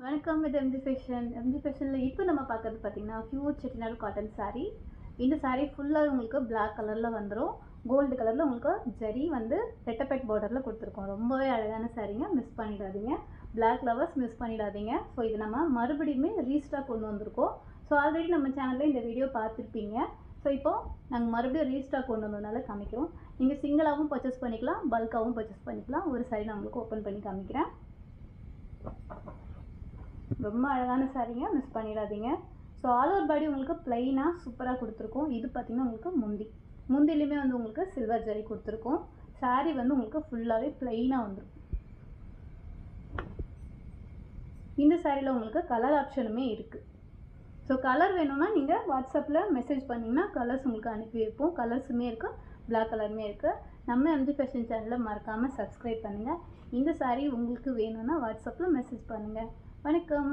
வணக்கம். இது MG fashion. MG ஃபேஷனில் இப்போ நம்ம பார்க்கறது பார்த்தீங்கன்னா பியூர் செட்டிநாடு காட்டன் saree. இந்த saree ஃபுல்லாக உங்களுக்கு பிளாக் கலரில் வந்துடும். கோல்டு கலரில் உங்களுக்கு ஜரி வந்து ரெட்டப்பேட் பார்டரில் கொடுத்துருக்கோம். ரொம்பவே அழகான சாரீங்க, மிஸ் பண்ணிடாதீங்க. பிளாக் லவர்ஸ் மிஸ் பண்ணிடாதீங்க. ஸோ இது நம்ம மறுபடியுமே ரீஸ்டாக் கொண்டு வந்திருக்கோம். ஸோ ஆல்ரெடி நம்ம சேனலில் இந்த வீடியோ பார்த்துருப்பீங்க. ஸோ இப்போது நாங்கள் மறுபடியும் ரீஸ்டாக் கொண்டு வந்ததுனால காமிக்கிறோம். நீங்கள் சிங்கிளாகவும் பர்ச்சேஸ் பண்ணிக்கலாம், பல்காகவும் பர்ச்சேஸ் பண்ணிக்கலாம். ஒரு saree நான் உங்களுக்கு ஓப்பன் பண்ணி காமிக்கிறேன். ரொம்ப அழகான சாரீங்க, மிஸ் பண்ணிடாதீங்க. ஸோ ஆல் ஓவர் பாடி உங்களுக்கு பிளைனாக சூப்பராக கொடுத்துருக்கோம். இது பார்த்திங்கன்னா உங்களுக்கு முந்திலையுமே வந்து உங்களுக்கு சில்வர் ஜரி கொடுத்துருக்கோம். சாரீ வந்து உங்களுக்கு ஃபுல்லாகவே பிளைனாக வந்துடும். இந்த சாரியில் உங்களுக்கு கலர் ஆப்ஷனுமே இருக்குது. ஸோ கலர் வேணும்னா நீங்கள் வாட்ஸ்அப்பில் மெசேஜ் பண்ணிங்கன்னா கலர்ஸ் உங்களுக்கு அனுப்பி வைப்போம். கலர்ஸுமே இருக்குது, பிளாக் கலருமே இருக்குது. நம்ம எம்ஜி ஃபேஷன் சேனலை மறக்காமல் சப்ஸ்கிரைப் பண்ணுங்கள். இந்த சாரீ உங்களுக்கு வேணும்னா வாட்ஸ்அப்பில் மெசேஜ் பண்ணுங்கள். வணக்கம்.